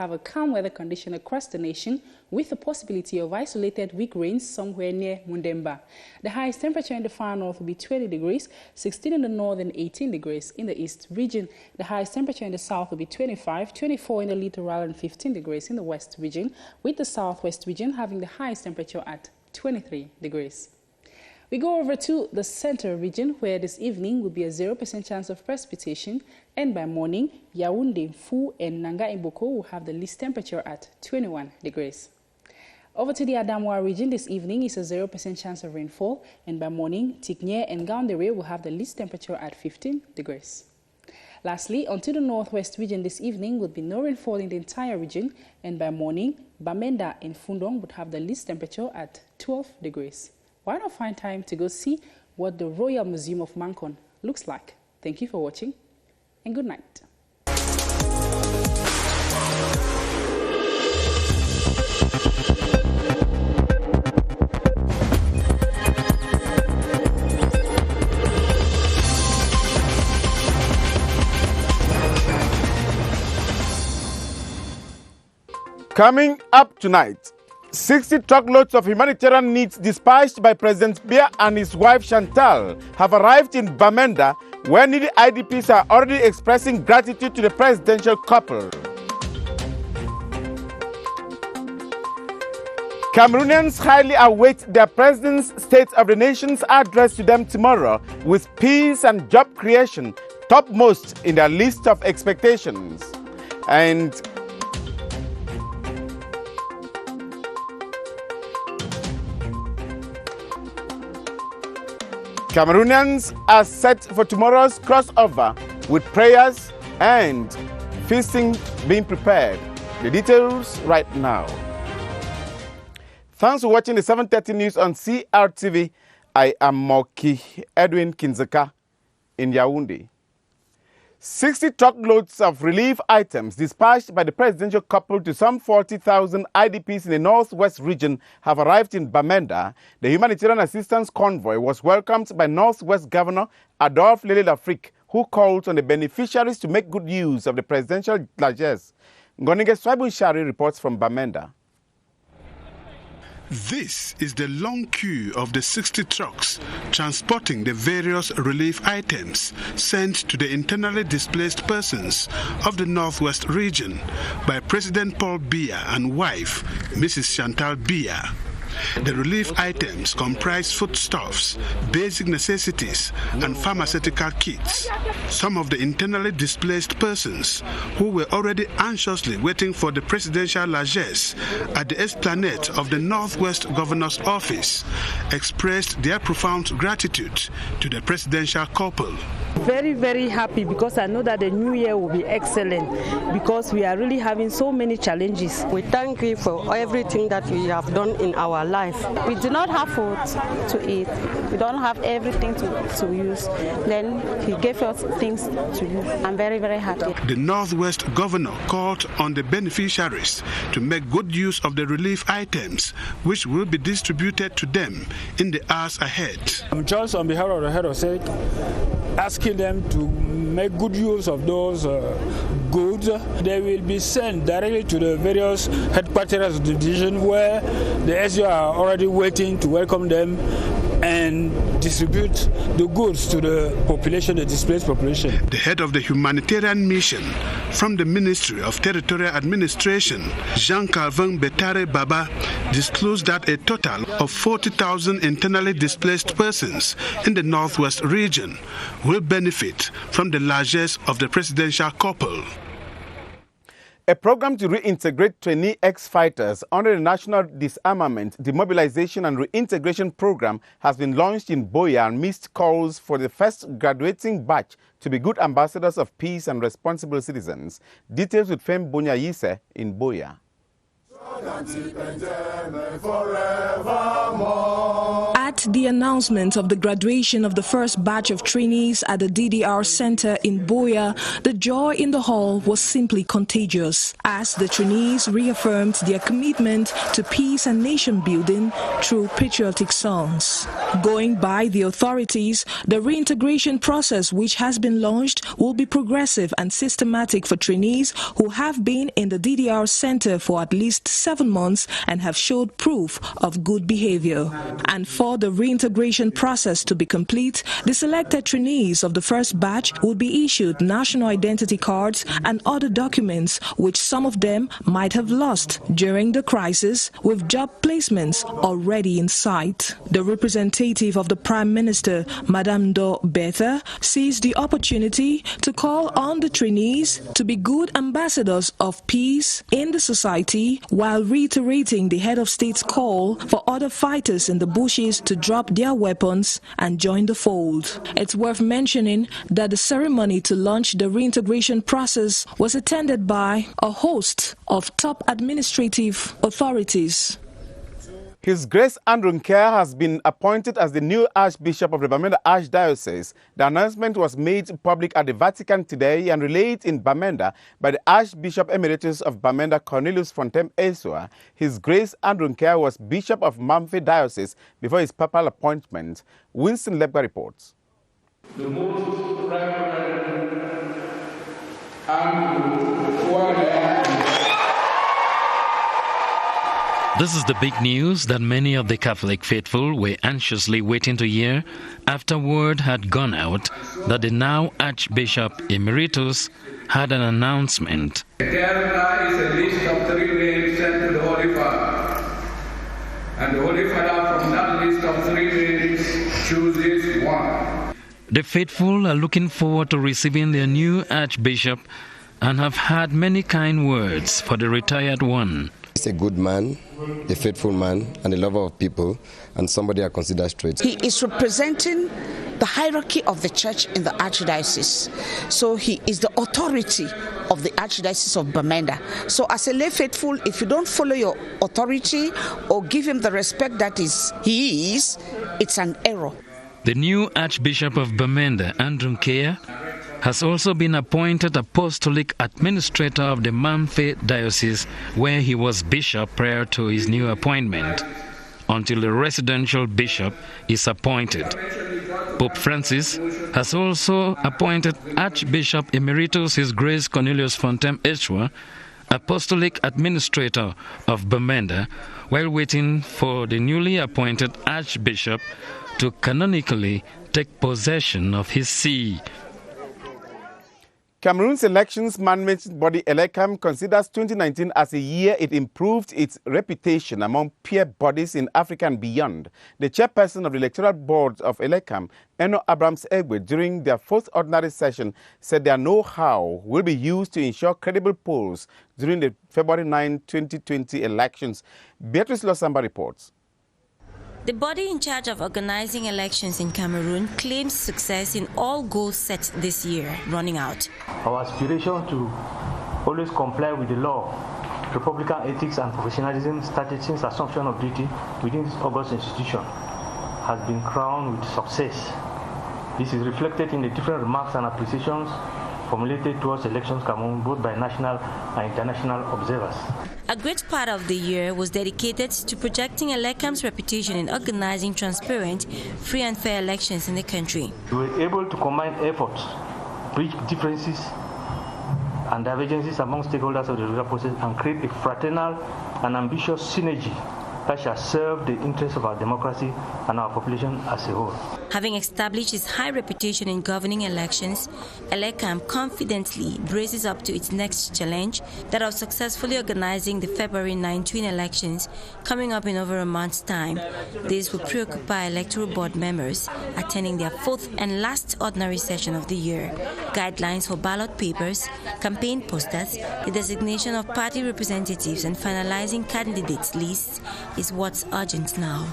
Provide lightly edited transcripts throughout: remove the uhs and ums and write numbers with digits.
Have a calm weather condition across the nation with the possibility of isolated weak rains somewhere near Mundemba. The highest temperature in the far north will be 20 degrees, 16 in the north and 18 degrees in the east region. The highest temperature in the south will be 25, 24 in the littoral and 15 degrees in the west region, with the southwest region having the highest temperature at 23 degrees. We go over to the center region where this evening will be a 0% chance of precipitation, and by morning, Yaoundé, Fu and Nanga Mboko will have the least temperature at 21 degrees. Over to the Adamawa region this evening is a 0% chance of rainfall, and by morning, Tiknye and Gaoundéré will have the least temperature at 15 degrees. Lastly, onto the northwest region this evening will be no rainfall in the entire region, and by morning, Bamenda and Fundong would have the least temperature at 12 degrees. Why not find time to go see what the Royal Museum of Mankon looks like? Thank you for watching and good night. Coming up tonight, 60 truckloads of humanitarian needs dispatched by President Biya and his wife Chantal have arrived in Bamenda, where needy IDPs are already expressing gratitude to the presidential couple. Cameroonians highly await their president's State of the Nation's address to them tomorrow, with peace and job creation topmost in their list of expectations. And Cameroonians are set for tomorrow's crossover with prayers and feasting being prepared. The details right now. Thanks for watching the 7:30 news on CRTV. I am Moki Edwin Kinzeka in Yaoundé. 60 truckloads of relief items dispatched by the presidential couple to some 40,000 IDPs in the northwest region have arrived in Bamenda. The humanitarian assistance convoy was welcomed by Northwest Governor Adolphe Lele-Lafrique, who called on the beneficiaries to make good use of the presidential largesse. Ngoninge Swaibu-Shari reports from Bamenda. This is the long queue of the 60 trucks transporting the various relief items sent to the internally displaced persons of the Northwest region by President Paul Biya and wife, Mrs. Chantal Biya. The relief items comprise foodstuffs, basic necessities, and pharmaceutical kits. Some of the internally displaced persons who were already anxiously waiting for the presidential largesse at the esplanade of the Northwest Governor's office expressed their profound gratitude to the presidential couple. Very, very happy because I know that the new year will be excellent because we are really having so many challenges. We thank you for everything that you have done in our life. We do not have food to eat. We don't have everything to use. Then he gave us things to use. I'm very, very happy. The Northwest Governor called on the beneficiaries to make good use of the relief items which will be distributed to them in the hours ahead. I'm just on behalf of the head of state asking them to make good use of those goods. They will be sent directly to the various headquarters of the division where the SU are already waiting to welcome them and distribute the goods to the population, the displaced population. The head of the humanitarian mission from the Ministry of Territorial Administration, Jean-Calvin Betare Baba, disclosed that a total of 40,000 internally displaced persons in the Northwest region will benefit from the largesse of the presidential couple. A program to reintegrate trainee ex-fighters under the National Disarmament, Demobilization and Reintegration Program has been launched in Boya amidst calls for the first graduating batch to be good ambassadors of peace and responsible citizens. Details with Fem Bonyayise in Boya. At At the announcement of the graduation of the first batch of trainees at the DDR Center in Boya, the joy in the hall was simply contagious as the trainees reaffirmed their commitment to peace and nation building through patriotic songs. Going by the authorities, the reintegration process which has been launched will be progressive and systematic for trainees who have been in the DDR Center for at least 7 months and have showed proof of good behavior. And for the reintegration process to be complete, the selected trainees of the first batch will be issued national identity cards and other documents which some of them might have lost during the crisis, with job placements already in sight. The representative of the Prime Minister, Madame Do Betha, sees the opportunity to call on the trainees to be good ambassadors of peace in the society, while reiterating the head of state's call for other fighters in the bushes to drop their weapons and join the fold. It's worth mentioning that the ceremony to launch the reintegration process was attended by a host of top administrative authorities. His Grace Andrew Nkea has been appointed as the new Archbishop of the BAMENDA Archdiocese. The announcement was made public at the Vatican today and relayed in BAMENDA by the Archbishop Emeritus of BAMENDA, Cornelius Fontem Esua. His Grace Andrew Nkea was Bishop of Mamfe Diocese before his papal appointment. Winston Lebga reports. The most Reverend Andrew. This is the big news that many of the Catholic faithful were anxiously waiting to hear after word had gone out that the now Archbishop Emeritus had an announcement. There is a list of 3 names sent to the Holy Father, and the Holy Father from that list of 3 names chooses one. The faithful are looking forward to receiving their new Archbishop and have had many kind words for the retired one. He's a good man, a faithful man, and a lover of people, and somebody I consider straight. He is representing the hierarchy of the church in the Archdiocese. So he is the authority of the Archdiocese of Bamenda. So as a lay faithful, if you don't follow your authority or give him the respect that he is, it's an error. The new Archbishop of Bamenda, Andrew Nkea, has also been appointed Apostolic Administrator of the Mamfe Diocese, where he was bishop prior to his new appointment, until the residential bishop is appointed. Pope Francis has also appointed Archbishop Emeritus His Grace Cornelius Fontem Esua Apostolic Administrator of Bamenda, while waiting for the newly appointed Archbishop to canonically take possession of his see. Cameroon's elections management body ELECAM considers 2019 as a year it improved its reputation among peer bodies in Africa and beyond. The chairperson of the electoral board of ELECAM, Eno Abrams Egbe, during their 4th ordinary session, said their know-how will be used to ensure credible polls during the February 9, 2020 elections. Beatrice Losamba reports. The body in charge of organizing elections in Cameroon claims success in all goals set this year running out. Our aspiration to always comply with the law, Republican ethics and professionalism started since assumption of duty within this august institution has been crowned with success. This is reflected in the different remarks and appreciations formulated towards elections Cameroon both by national and international observers. A great part of the year was dedicated to projecting ELECAM's reputation in organizing transparent, free and fair elections in the country. We were able to combine efforts, bridge differences and divergences among stakeholders of the electoral process and create a fraternal and ambitious synergy that shall serve the interests of our democracy and our population as a whole. Having established its high reputation in governing elections, ELECAM confidently braces up to its next challenge, that of successfully organizing the February 19 elections coming up in over a month's time. This will preoccupy electoral board members attending their 4th and last ordinary session of the year. Guidelines for ballot papers, campaign posters, the designation of party representatives and finalizing candidates lists is what's urgent now.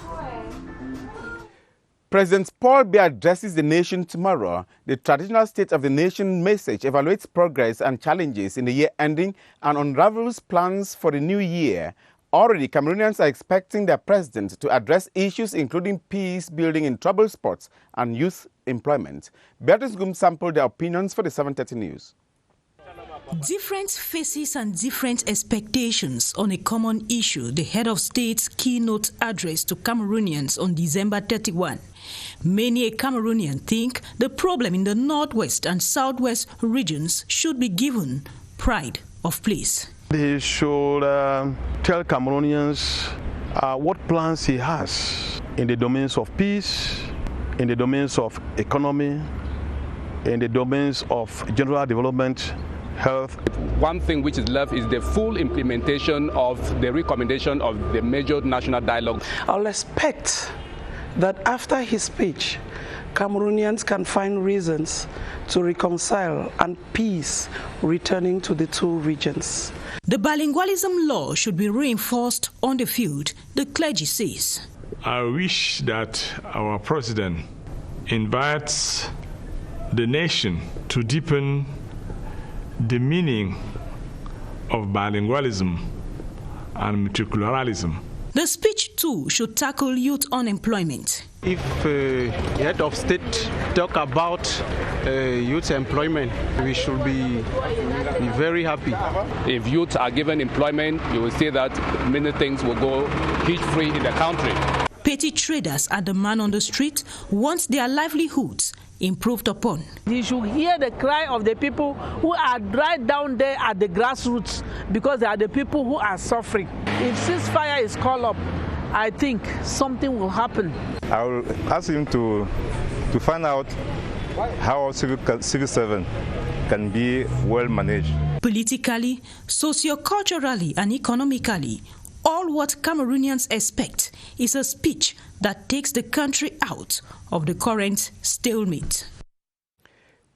President Paul Biya addresses the nation tomorrow. The traditional State of the Nation message evaluates progress and challenges in the year ending and unravels plans for the new year. Already, Cameroonians are expecting their president to address issues including peace building in troubled spots and youth employment. Beatrice Gum sampled their opinions for the 7:30 news. Different faces and different expectations on a common issue, the head of state's keynote address to Cameroonians on December 31. Many a Cameroonian think the problem in the northwest and southwest regions should be given pride of place. He should tell Cameroonians what plans he has in the domains of peace, in the domains of economy, in the domains of general development, health. One thing which is left is the full implementation of the recommendation of the major national dialogue. I'll expect that after his speech, Cameroonians can find reasons to reconcile and peace returning to the two regions. The bilingualism law should be reinforced on the field, the clergy says. I wish that our president invites the nation to deepen the meaning of bilingualism and multiculturalism. The speech, too, should tackle youth unemployment. If the head of state talk about youth employment, we should be very happy. If youth are given employment, you will see that many things will go hitch-free in the country. Petty traders and the man on the street want their livelihoods improved upon. You should hear the cry of the people who are right down there at the grassroots, because they are the people who are suffering. If ceasefire is called up, I think something will happen. I will ask him to find out how a civil servant can be well managed. Politically, socio-culturally and economically, all what Cameroonians expect is a speech that takes the country out of the current stalemate.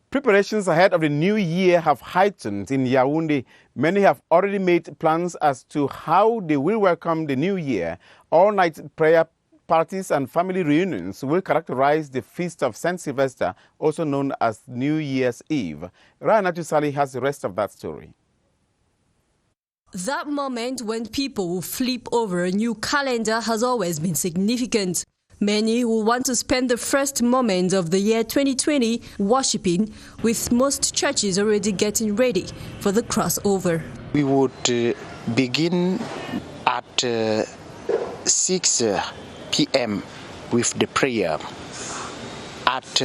Preparations ahead of the new year have heightened in Yaoundé. Many have already made plans as to how they will welcome the new year. All-night prayer parties and family reunions will characterize the feast of St. Sylvester, also known as New Year's Eve. Rana Tusali has the rest of that story. That moment when people will flip over a new calendar has always been significant. Many will want to spend the first moment of the year 2020 worshipping, with most churches already getting ready for the crossover. We would begin at 6 p.m. with the prayer. At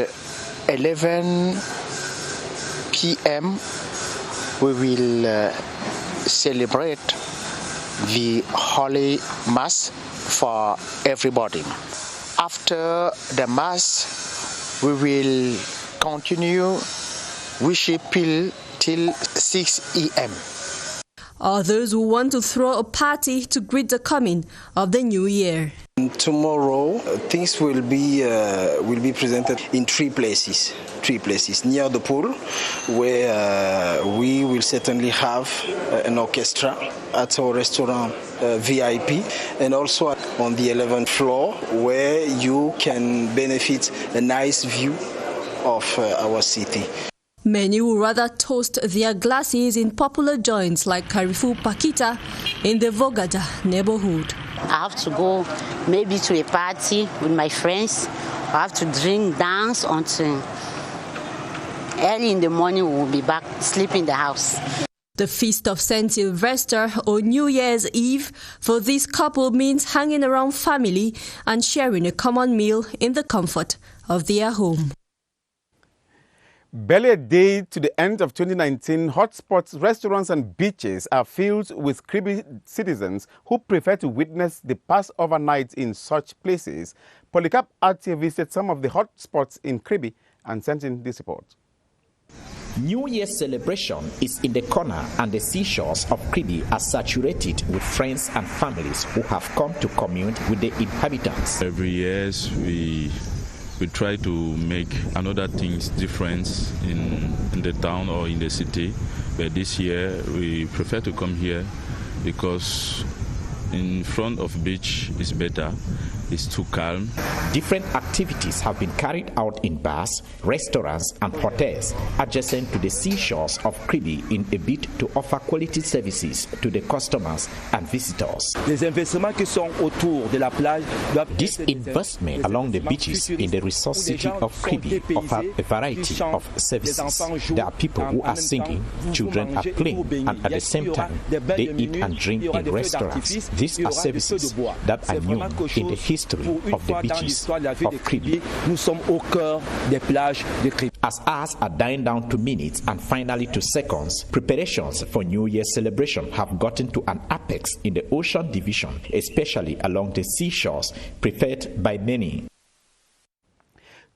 11 p.m. we will celebrate the Holy Mass for everybody. After the Mass, we will continue worshiping till 6 a.m. Others will want to throw a party to greet the coming of the new year. Tomorrow, things will be presented in three places. Near the pool, where we will certainly have an orchestra, at our restaurant VIP, and also on the 11th floor, where you can benefit a nice view of our city. Many would rather toast their glasses in popular joints like Carrefour Pakita in the Vogada neighborhood. I have to go maybe to a party with my friends. I have to drink, dance until early in the morning. We will be back, sleep in the house. The feast of St. Sylvester, or New Year's Eve, for this couple means hanging around family and sharing a common meal in the comfort of their home. Barely a day to the end of 2019, hotspots, restaurants and beaches are filled with Kribi citizens who prefer to witness the Passover night in such places. Polycarp RTV visited some of the hotspots in Kribi and sent in this report. New Year's celebration is in the corner, and the seashores of Kribi are saturated with friends and families who have come to commune with the inhabitants. Every year we try to make another things different in the town or in the city, but this year we prefer to come here because in front of beach is better, it's too calm. Different activities have been carried out in bars, restaurants and hotels adjacent to the seashores of Kribi in a bid to offer quality services to the customers and visitors. This investment along the beaches in the resource city of Kribi offer a variety of services. There are people who are singing, children are playing, and at the same time, they eat and drink in restaurants. These are services that are new in the history of the beaches of Kribi. As hours are dying down to minutes and finally to seconds, preparations for New Year celebration have gotten to an apex in the Ocean Division, especially along the seashores preferred by many.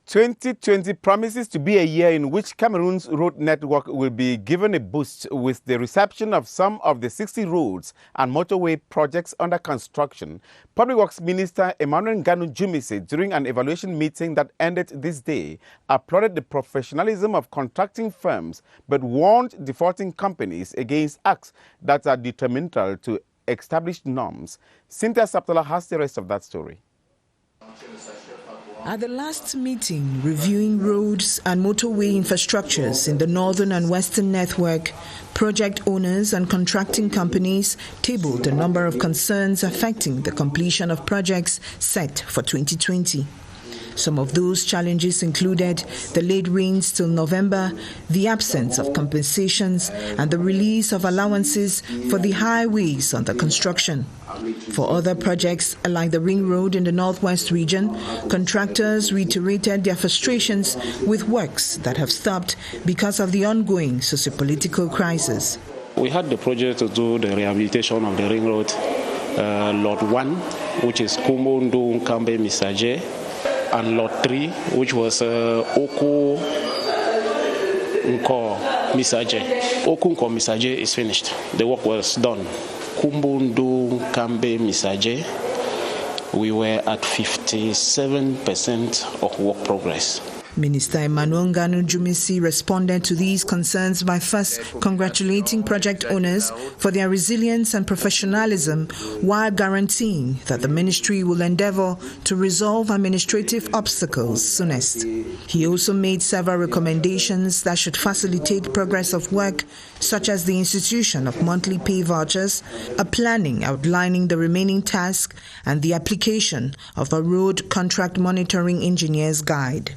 2020 promises to be a year in which Cameroon's road network will be given a boost with the reception of some of the 60 roads and motorway projects under construction. Public Works Minister Emmanuel Nganu Jumise, during an evaluation meeting that ended this day, applauded the professionalism of contracting firms but warned defaulting companies against acts that are detrimental to established norms. Cynthia Saptola has the rest of that story. At the last meeting reviewing roads and motorway infrastructures in the northern and western network, project owners and contracting companies tabled a number of concerns affecting the completion of projects set for 2020. Some of those challenges included the late rains till November, the absence of compensations, and the release of allowances for the highways under construction. For other projects, like the Ring Road in the Northwest region, contractors reiterated their frustrations with works that have stopped because of the ongoing sociopolitical crisis. We had the project to do the rehabilitation of the Ring Road, Lot 1, which is Kumbundu Kambe Misaje, and Lot 3, which was Oku Nko Misaje. Oku Nko Misaje is finished. The work was done. Kumbundu Kambe Misaje, we were at 57% of work progress. Minister Emmanuel Nganu Jumise responded to these concerns by first congratulating project owners for their resilience and professionalism while guaranteeing that the ministry will endeavor to resolve administrative obstacles soonest. He also made several recommendations that should facilitate progress of work, such as the institution of monthly pay vouchers, a planning outlining the remaining tasks, and the application of a road contract monitoring engineer's guide.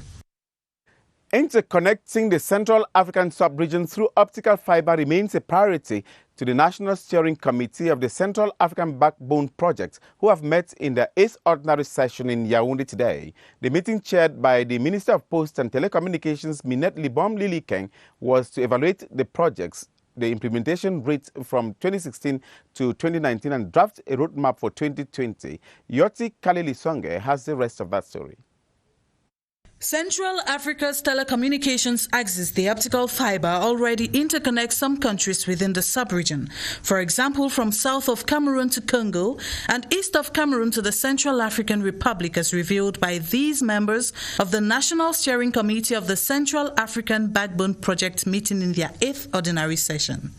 Interconnecting the Central African sub-region through optical fiber remains a priority to the National Steering Committee of the Central African Backbone Project, who have met in their 8th ordinary session in Yaoundé today. The meeting, chaired by the Minister of Posts and Telecommunications, Minette Libom Lilikeng, was to evaluate the projects, the implementation rate from 2016 to 2019, and draft a roadmap for 2020. Yoti Kalili Songe has the rest of that story. Central Africa's telecommunications axis, the optical fiber, already interconnects some countries within the sub-region. For example, from south of Cameroon to Congo and east of Cameroon to the Central African Republic, as revealed by these members of the National Steering Committee of the Central African Backbone Project meeting in their 8th ordinary session.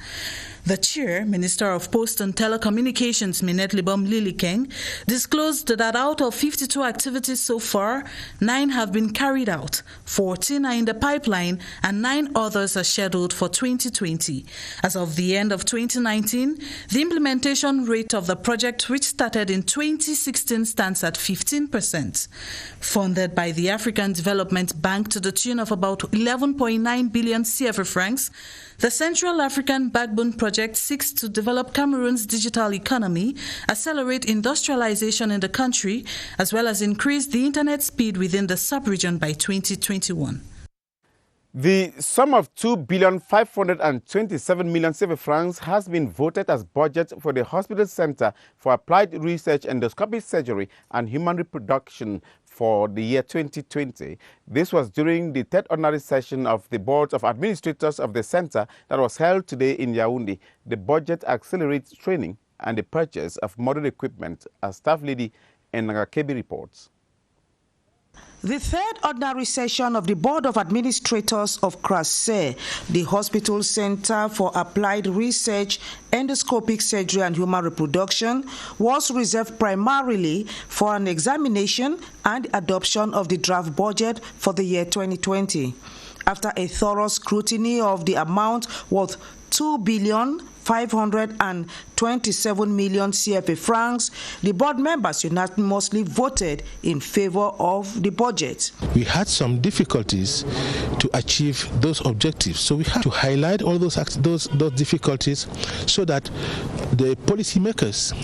The chair, Minister of Post and Telecommunications, Minette Libom Lilikeng, disclosed that out of 52 activities so far, 9 have been carried out, 14 are in the pipeline, and 9 others are scheduled for 2020. As of the end of 2019, the implementation rate of the project, which started in 2016, stands at 15%. Funded by the African Development Bank to the tune of about 11.9 billion CFA francs, the Central African Backbone Project seeks to develop Cameroon's digital economy, accelerate industrialization in the country, as well as increase the internet speed within the sub-region by 2021. The sum of 2,527 million CFA francs has been voted as budget for the Hospital Center for Applied Research, Endoscopic Surgery and Human Reproduction for the year 2020. This was during the 3rd ordinary session of the Board of Administrators of the Center that was held today in Yaoundé. The budget accelerates training and the purchase of modern equipment, as Staff Lady Enagakebi reports. The third ordinary session of the Board of Administrators of CRASE, the Hospital Center for Applied Research, Endoscopic Surgery and Human Reproduction, was reserved primarily for an examination and adoption of the draft budget for the year 2020. After a thorough scrutiny of the amount worth 2,527 million CFA francs, the board members unanimously voted in favor of the budget. We had some difficulties to achieve those objectives, so we had to highlight all those difficulties so that the policymakers,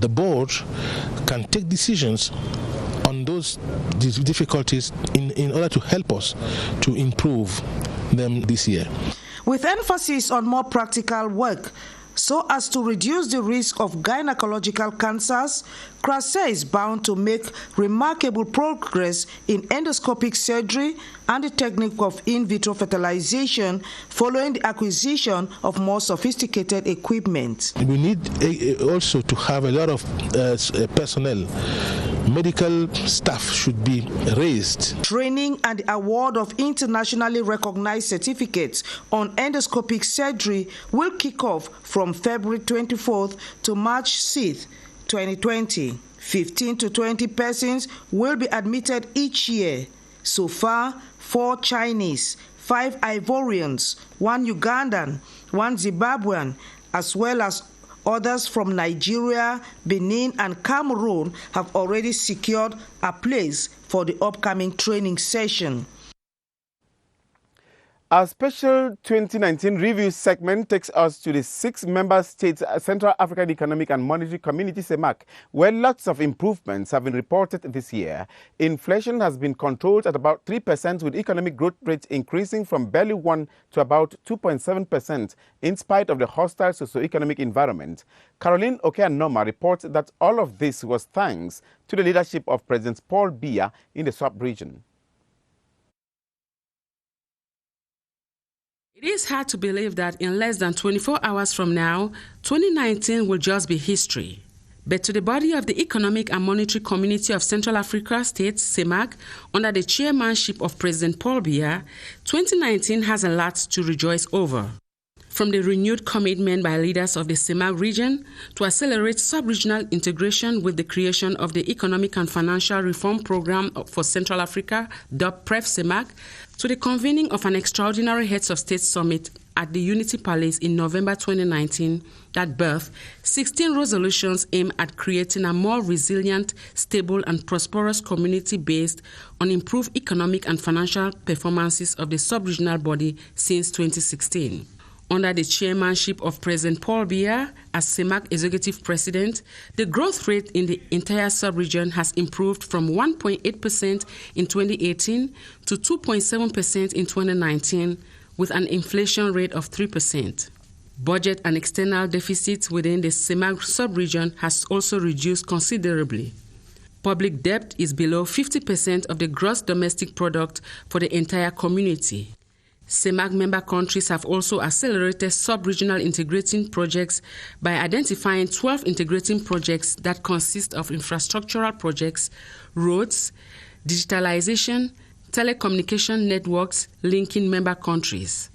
the board, can take decisions on those difficulties in order to help us to improve them this year. With emphasis on more practical work, so as to reduce the risk of gynecological cancers, CRASE is bound to make remarkable progress in endoscopic surgery and the technique of in vitro fertilization following the acquisition of more sophisticated equipment. We need also to have a lot of personnel. Medical staff should be raised. Training and the award of internationally recognized certificates on endoscopic surgery will kick off from February 24th to March 6th, 2020. 15 to 20 persons will be admitted each year. So far, 4 Chinese, 5 Ivorians, 1 Ugandan, 1 Zimbabwean, as well as others from Nigeria, Benin, and Cameroon have already secured a place for the upcoming training session. Our special 2019 review segment takes us to the 6 member states, Central African Economic and Monetary Community, CEMAC, where lots of improvements have been reported this year. Inflation has been controlled at about 3%, with economic growth rates increasing from barely 1% to about 2.7% in spite of the hostile socio-economic environment. Caroline Okeanoma reports that all of this was thanks to the leadership of President Paul Biya in the sub-region. It is hard to believe that in less than 24 hours from now, 2019 will just be history. But to the body of the Economic and Monetary Community of Central Africa States, CEMAC, under the chairmanship of President Paul Biya, 2019 has a lot to rejoice over. From the renewed commitment by leaders of the CEMAC region to accelerate sub-regional integration with the creation of the Economic and Financial Reform Program for Central Africa, dubbed PREF-CEMAC, to the convening of an extraordinary Heads of State Summit at the Unity Palace in November 2019 that birthed 16 resolutions aimed at creating a more resilient, stable, and prosperous community based on improved economic and financial performances of the sub-regional body since 2016. Under the chairmanship of President Paul Biya as CEMAC Executive President, the growth rate in the entire sub-region has improved from 1.8% in 2018 to 2.7% in 2019, with an inflation rate of 3%. Budget and external deficits within the CEMAC sub-region has also reduced considerably. Public debt is below 50% of the gross domestic product for the entire community. CEMAC member countries have also accelerated sub-regional integrating projects by identifying 12 integrating projects that consist of infrastructural projects, roads, digitalization, telecommunication networks linking member countries.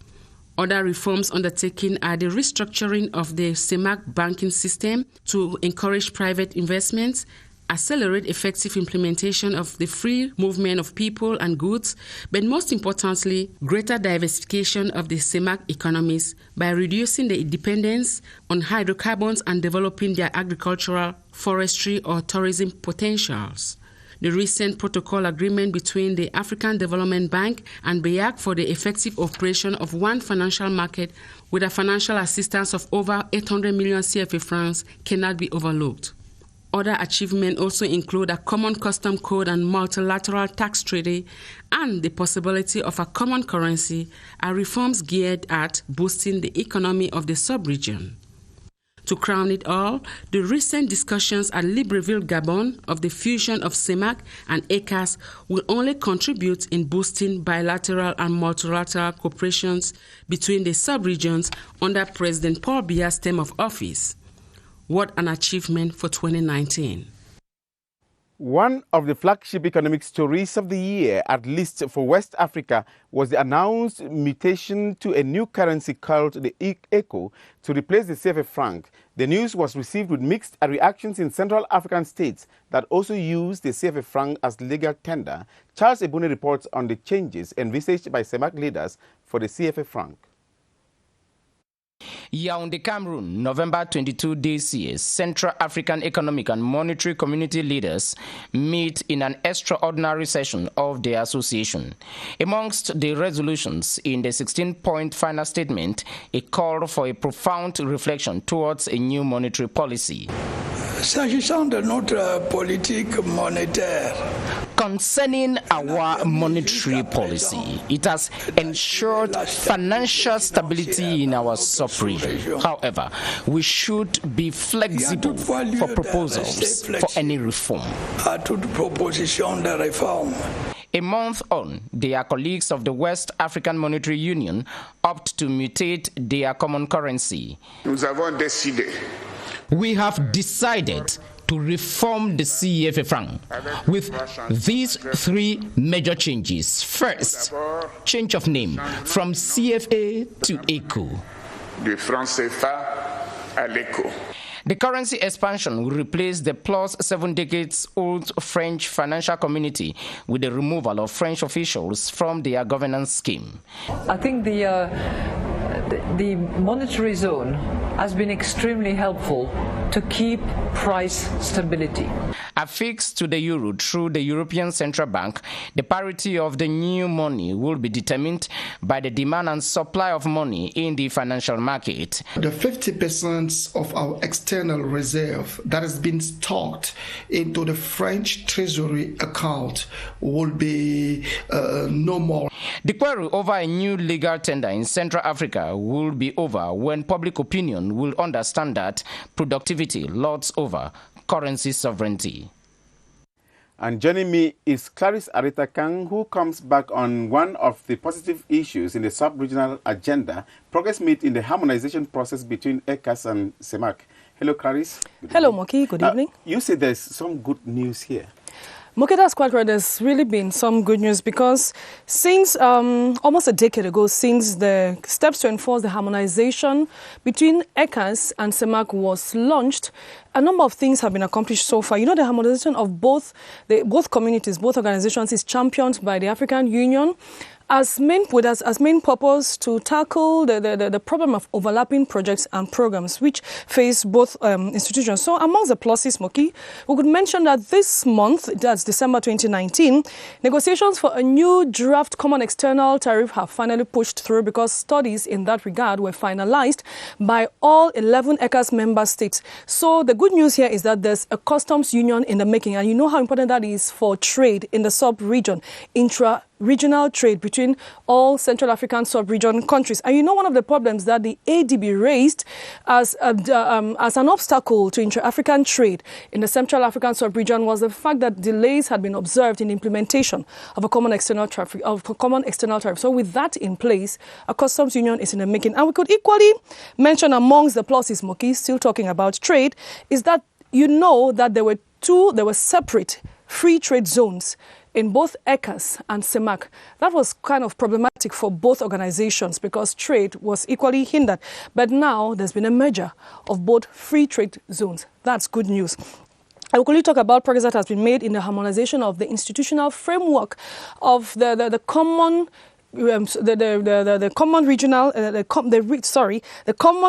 Other reforms undertaken are the restructuring of the CEMAC banking system to encourage private investments, accelerate effective implementation of the free movement of people and goods, but most importantly, greater diversification of the CEMAC economies by reducing the dependence on hydrocarbons and developing their agricultural, forestry, or tourism potentials. The recent protocol agreement between the African Development Bank and BEAC for the effective operation of one financial market with a financial assistance of over 800 million CFA francs cannot be overlooked. Other achievements also include a common custom code and multilateral tax treaty and the possibility of a common currency are reforms geared at boosting the economy of the sub-region. To crown it all, the recent discussions at Libreville, Gabon, of the fusion of CEMAC and ECAS will only contribute in boosting bilateral and multilateral cooperations between the sub-regions under President Paul Biya's term of office. What an achievement for 2019. One of the flagship economic stories of the year, at least for West Africa, was the announced mutation to a new currency called the ECO to replace the CFA franc. The news was received with mixed reactions in Central African states that also use the CFA franc as legal tender. Charles Ebune reports on the changes envisaged by CEMAC leaders for the CFA franc. Yaoundé, Cameroon, November 22 this year, Central African Economic and Monetary Community leaders meet in an extraordinary session of the association. Amongst the resolutions in the 16-point final statement, a call for a profound reflection towards a new monetary policy. S'agissant de notre politique monétaire, concerning our monetary policy, it has ensured financial stability in our sub-region. However, we should be flexible for proposals for any reform. À toute proposition de réforme. A month on, their colleagues of the West African Monetary Union opt to mutate their common currency. Nous avons décidé. We have decided to reform the CFA franc with these three major changes. First, change of name from CFA to ECO. Du franc CFA à l'ECO. The currency expansion will replace the plus 7 decades-old French financial community with the removal of French officials from their governance scheme. I think the monetary zone has been extremely helpful to keep price stability. Affixed to the euro through the European Central Bank, the parity of the new money will be determined by the demand and supply of money in the financial market. The 50% of our external reserve that has been stocked into the French Treasury account will be no more. The quarrel over a new legal tender in Central Africa will be over when public opinion will understand that productivity lords over currency sovereignty. And joining me is Clarice Arita Kang, who comes back on one of the positive issues in the sub-regional agenda, progress made in the harmonization process between ECAS and CEMAC. Hello, Clarice. Hello, Moki. Good evening. You say there's some good news here. Moki, that's quite right. There's really been some good news because since almost a decade ago, since the steps to enforce the harmonization between ECAS and CEMAC was launched, a number of things have been accomplished so far. You know, the harmonization of both communities, both organizations is championed by the African Union as main purpose to tackle the problem of overlapping projects and programs which face both institutions. So amongst the pluses, Moki, we could mention that this month, that's December 2019, negotiations for a new draft common external tariff have finally pushed through because studies in that regard were finalized by all 11 ECAS member states. So the good news here is that there's a customs union in the making, and you know how important that is for trade in the sub-region, intra-regional trade between all Central African sub-region countries. And you know one of the problems that the ADB raised as an obstacle to intra-African trade in the Central African sub-region was the fact that delays had been observed in the implementation of a common external tariff. So with that in place, a customs union is in the making. And we could equally mention amongst the pluses, Moki, still talking about trade, is that you know that there were separate free trade zones in both ECAS and CEMAC. That was kind of problematic for both organizations because trade was equally hindered. But now there's been a merger of both free trade zones. That's good news. I will quickly talk about progress that has been made in the harmonization of the institutional framework of the common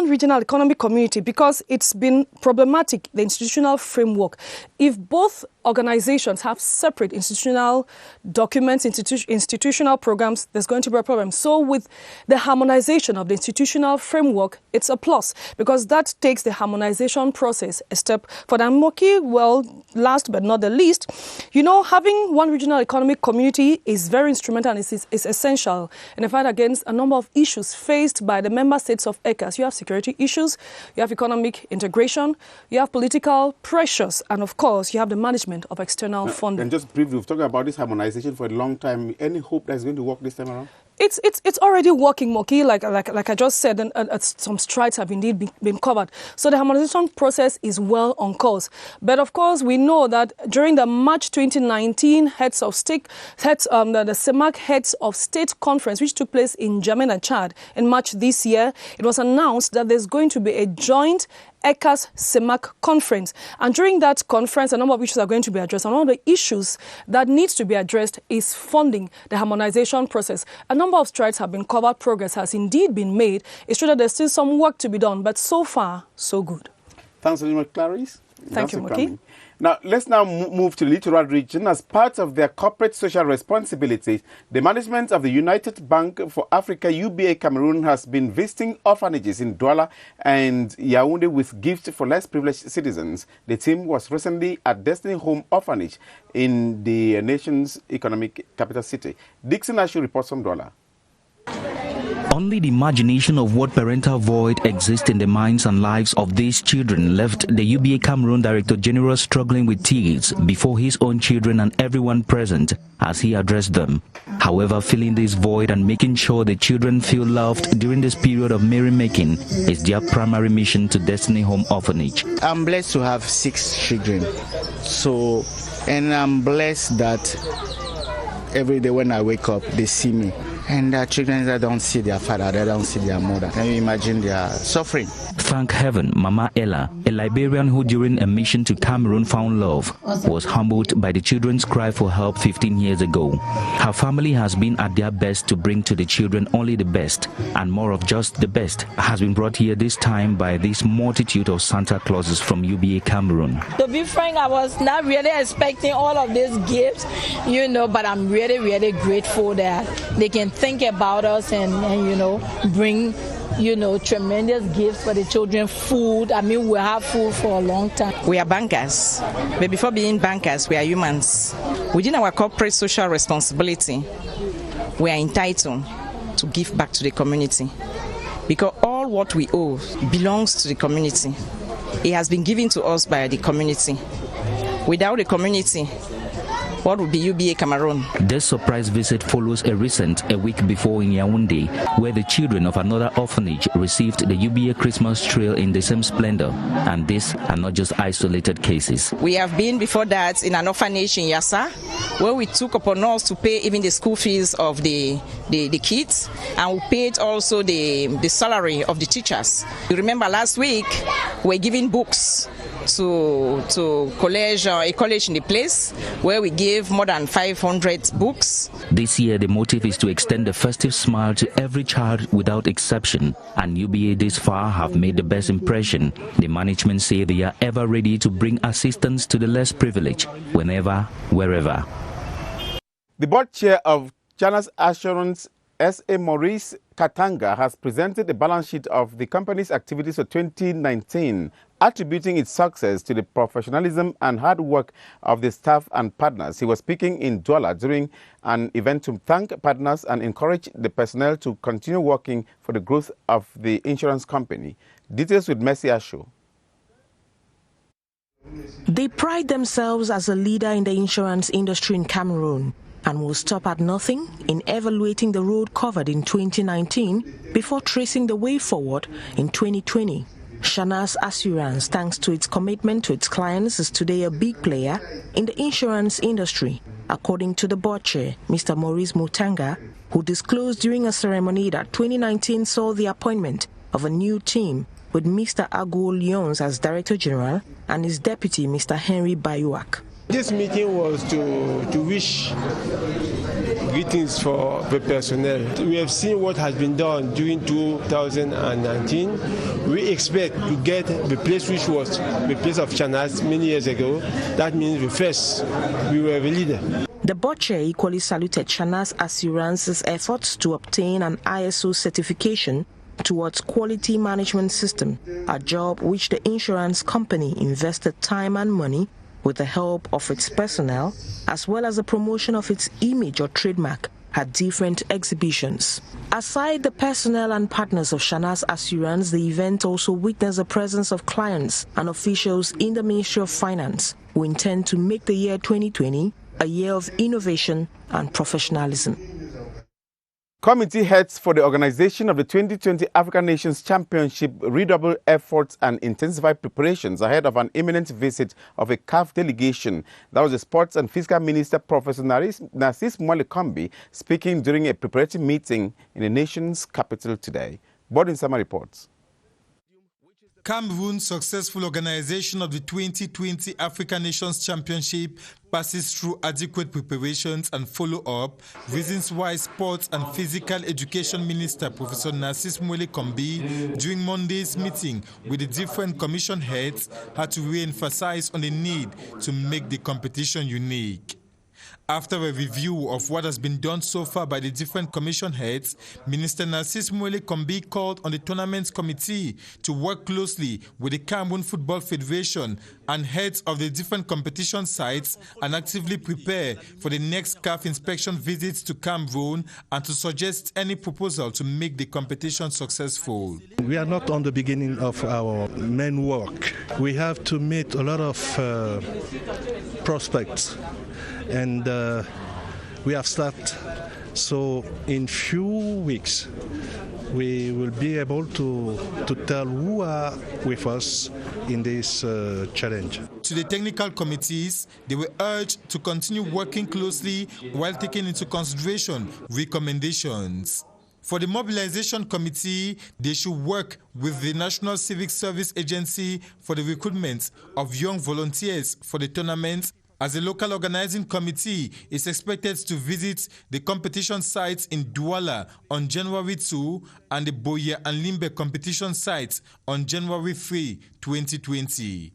regional economic community, because it's been problematic, the institutional framework. If both organizations have separate institutional documents, institutional programs, there's going to be a problem. So with the harmonization of the institutional framework, it's a plus because that takes the harmonization process a step further. Moki, well, last but not the least, you know, having one regional economic community is very instrumental and is essential in the fight against a number of issues faced by the member states of ECAS. You have security issues, you have economic integration, you have political pressures, and of course, you have the management of external funding. And just briefly, we've talked about this harmonization for a long time. Any hope that's going to work this time around? It's already working, Moki, like I just said, and some strides have indeed been covered. So the harmonization process is well on course. But of course, we know that during the March 2019 the CEMAC Heads of State Conference, which took place in N'Djamena, Chad, in March this year, it was announced that there's going to be a joint ECAS CEMAC conference. And during that conference, a number of issues are going to be addressed. And one of the issues that needs to be addressed is funding the harmonization process. A number of strides have been covered. Progress has indeed been made. It's true that there's still some work to be done, but so far, so good. Thanks very much, Clarice. Thank you, Moki. Now, let's now move to the Littoral region. As part of their corporate social responsibility, the management of the United Bank for Africa, UBA Cameroon, has been visiting orphanages in Douala and Yaoundé with gifts for less privileged citizens. The team was recently at Destiny Home Orphanage in the nation's economic capital city. Dixon Ashu reports from Douala. Only the imagination of what parental void exists in the minds and lives of these children left the UBA Cameroon Director General struggling with tears before his own children and everyone present as he addressed them. However, filling this void and making sure the children feel loved during this period of merrymaking is their primary mission to Destiny Home Orphanage. I'm blessed to have 6 children. And I'm blessed that every day when I wake up, they see me. And the children that don't see their father, they don't see their mother. Can you imagine their suffering? Thank heaven, Mama Ella, a Liberian who during a mission to Cameroon found love, was humbled by the children's cry for help 15 years ago. Her family has been at their best to bring to the children only the best, and more of just the best has been brought here this time by this multitude of Santa Clauses from UBA Cameroon. To be frank, I was not really expecting all of these gifts, but I'm really, really grateful that they can think about us and bring tremendous gifts for the children, food. I mean, we have food for a long time. We are bankers, but before being bankers, we are humans. Within our corporate social responsibility, we are entitled to give back to the community, because all what we owe belongs to the community. It has been given to us by the community. Without the community, what would be UBA Cameroon? This surprise visit follows a week before in Yaoundé, where the children of another orphanage received the UBA Christmas trail in the same splendor. And these are not just isolated cases. We have been before that in an orphanage in Yassa, where we took upon us to pay even the school fees of the kids, and we paid also the salary of the teachers. You remember last week, we were giving books to a college in the place where we gave more than 500 books. This year the motive is to extend the festive smile to every child without exception, and UBA this far have made the best impression. The management say they are ever ready to bring assistance to the less privileged whenever, wherever. The board chair of Chana's Assurance, S.A. Maurice Katanga, has presented a balance sheet of the company's activities for 2019, attributing its success to the professionalism and hard work of the staff and partners. He was speaking in Douala during an event to thank partners and encourage the personnel to continue working for the growth of the insurance company. Details with Mercy Asho. They pride themselves as a leader in the insurance industry in Cameroon and will stop at nothing in evaluating the road covered in 2019 before tracing the way forward in 2020. Chana's Assurance, thanks to its commitment to its clients, is today a big player in the insurance industry, according to the board chair, Mr. Maurice Mutanga, who disclosed during a ceremony that 2019 saw the appointment of a new team with Mr. Aguo Lyons as Director General and his deputy, Mr. Henry Bayouak. This meeting was to wish greetings for the personnel. We have seen what has been done during 2019. We expect to get the place which was the place of Chana's many years ago. That means the first, we were the leader. The board chair equally saluted Chana's Assurance's efforts to obtain an ISO certification towards quality management system, a job which the insurance company invested time and money with the help of its personnel, as well as the promotion of its image or trademark at different exhibitions. Aside the personnel and partners of Chana's Assurance, the event also witnessed the presence of clients and officials in the Ministry of Finance, who intend to make the year 2020 a year of innovation and professionalism. Committee heads for the organization of the 2020 African Nations Championship redouble efforts and intensify preparations ahead of an imminent visit of a CAF delegation. That was the Sports and Physical Minister, Professor Narcis Mwale-Kombi, speaking during a preparatory meeting in the nation's capital today. Bodin Sama reports. Cameroon's successful organization of the 2020 African Nations Championship passes through adequate preparations and follow-up, reasons why Sports and Physical Education Minister Professor Narcis Mwale-Kombi, during Monday's meeting with the different commission heads, had to re-emphasize on the need to make the competition unique. After a review of what has been done so far by the different commission heads, Minister Narcis Mwale-Kombi called on the tournament committee to work closely with the Cameroon Football Federation and heads of the different competition sites and actively prepare for the next CAF inspection visits to Cameroon and to suggest any proposal to make the competition successful. We are not on the beginning of our main work. We have to meet a lot of prospects. And we have started, so in few weeks we will be able to tell who are with us in this challenge. To the technical committees, they were urged to continue working closely while taking into consideration recommendations. For the mobilization committee, they should work with the National Civic Service Agency for the recruitment of young volunteers for the tournament, as the local organizing committee is expected to visit the competition sites in Douala on January 2 and the Boya and Limbe competition sites on January 3, 2020.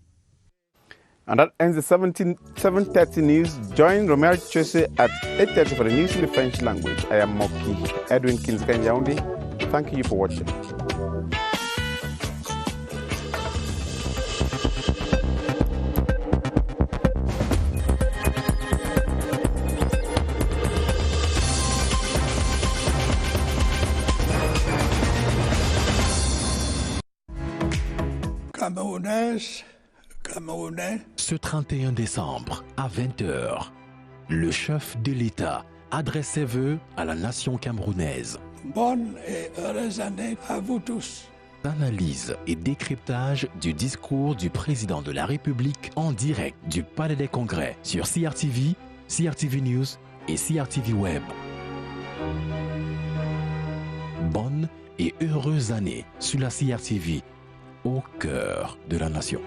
And that ends the 7:30 news. Join Romero Chese at 8:30 for the news in the French language. I am Moki Edwin Kinzka in Yaoundé. Thank you for watching. Camerounais. Ce 31 décembre, à 20h, le chef de l'État adresse ses vœux à la nation camerounaise. Bonne et heureuse année à vous tous. Analyse et décryptage du discours du président de la République en direct du Palais des Congrès sur CRTV, CRTV News et CRTV Web. Bonne et heureuse année sur la CRTV, au cœur de la nation.